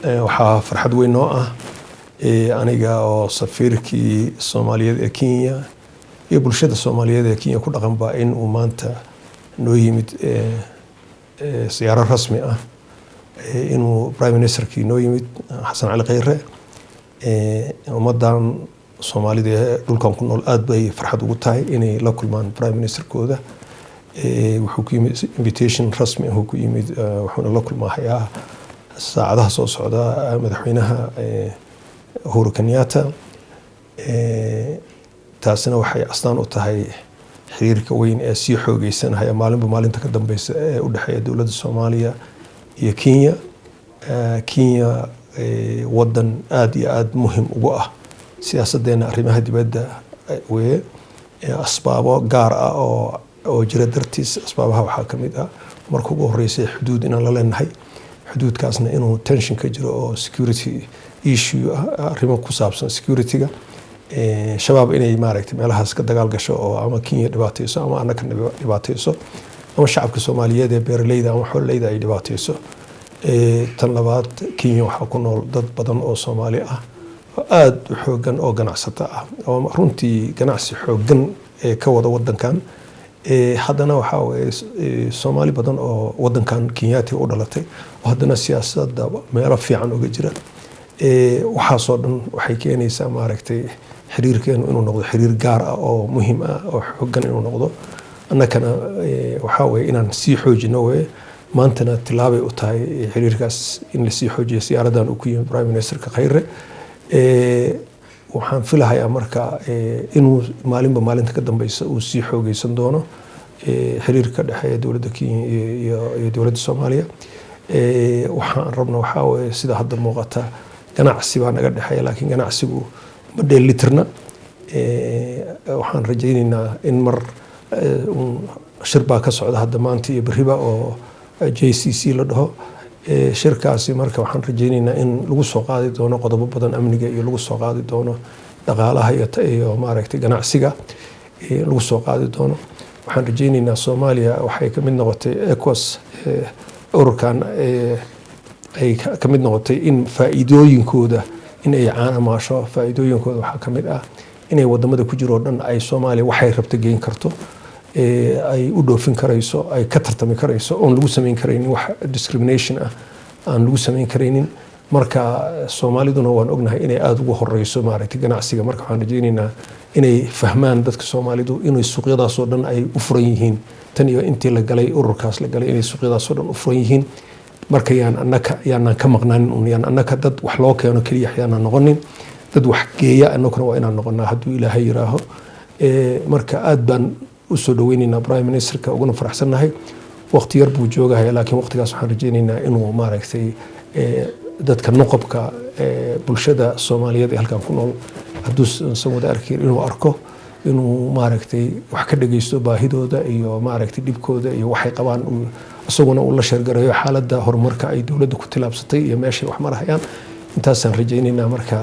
waxaa farxad weyn noo ah aniga oo safiirkii Soomaaliyeed ee Kenya iyo bulshada Soomaaliyeed ee Kenya ku dhaqanba in uu maanta noo yimid siyaaro rasmi ah inuu Prime Ministerkii noo yimid Xasan Cali Khayre ummadan Soomaalida ee dhulkan ku nool aad bay farxad ugu tahay inay la kulmaan Prime Ministerkooda wuxuu ku yimid invitation rasmi ah ku yimid wuxuuna la kulmayaa saacadaha soo socda madaxweynaha Uhuru Kenyatta taasina waxay astaan u tahay xiriirka weyn ee sii xoogeysanaya maalinta ka dambaysa ee u dhaxeeya dawladda Soomaaliya iyo Kenya. Kenya wadan aad iyo aad muhiim ugu ah siyaasadeena arrimaha dibadda weeye asbaabo gaar ah oo jira dartiis asbaabaha waxaa ka mid ah marka ugu horeysay xuduud inaan la leenahay xuduudkaasna inuu tension ka jiro oo security issue arrimo ku saabsan security-ga shabaab inay maaragtay meelahaas ka dagaal gasho oo ama Kenya dhibaatayso ama annaka dhibaatayso ama shacabka Soomaaliyeed ee beeraleyda ama xoololeyda ay dhibaatayso tan labaad Kenya waxaa ku nool dad badan oo Soomaali ah oo aad u xoogan oo ganacsato ah oo runtii ganacsi xoogan ka wada wadankan haddana waxaa weeye Soomaali badan oo wadankan Kenyaati u dhalatay oo haddana siyaasadda meelo fiican uga jira waxaasoo dhan waxay keenaysaa maaragtay xiriirkeenu inuu noqdo xiriir gaar ah oo muhiim ah oo xoogan inuu noqdo annakana waxaa weeye inaan sii xoojino weeye maantana tilaabay u tahay xiriirkaas in la sii xoojiyo siyaaradan uu ku yimid Prime Ministerka Khayre waxaan marka inuu maalinta ka dambaysa uu sii xoogeysan doono xiriirka dhexeeya dawladda Kenya iyo dawladda Soomaaliya waxaan rabno waxaa weeye sida hadda muuqata ganacsi baa naga dhexeeya laakiin ganacsigu ma dheelitirna waxaan rajaynaynaa in mar shir baa ka socda hadda maanta iyo bariba oo JCC la dhaho shirkaasi marka waxaan rajaynaynaa in lagu soo qaadi doono qodobo badan amniga iyo lagu soo qaadi doono dhaqaalaha iyo maaragtay ganacsiga lagu soo qaadi doono waxaan rajaynaynaa Soomaaliya waxay ka mid noqotay ECOWAS ururkan ay ka mid noqotay in faa'iidooyinkooda in ay caanamaasho faa'iidooyinkooda waxaa ka mid ah inay wadamada ku jiro dhan ay Soomaaliya waxay rabto geyn karto ay u dhoofin karayso ay ka tartami karayso oo lagu sameyn kareynin wax discrimination ah aan lagu sameyn kareynin marka Soomaaliduna waan ognahay inay aad ugu horeyso maaragtay ganacsiga marka waxaan rajaynaynaa inay fahmaan dadka Soomaalidu inay suuqyadaas oo dhan ay u furan yihiin tan iyo intii la galay ururkaas la galay inay suuqyadaas oo dhan u furan yihiin marka yaan ka maqnaanin yaan annaka dad wax loo keeno kaliya yaan noqonin dad wax geeya annakuna waa inaan noqonaa hadduu Ilaahay yiraaho marka aad baan u soo dhaweynaynaa Prime Ministerka uguna faraxsanahay waqti yar buu joogahay laakiin waqtigaas waxaan rajaynaynaa inuu maaragtay dadka noqobka bulshada Soomaaliyeed ee halkan ku nool hadduu san wada arkin inuu arko inuu maaragtay wax ka dhageysto baahidooda iyo maaragtay dhibkooda iyo waxay qabaan asaguna uu la sheergareeyo xaaladda horumarka ay dawladdu ku tilaabsatay iyo meeshay wax marayaan intaasaan rajaynaynaa marka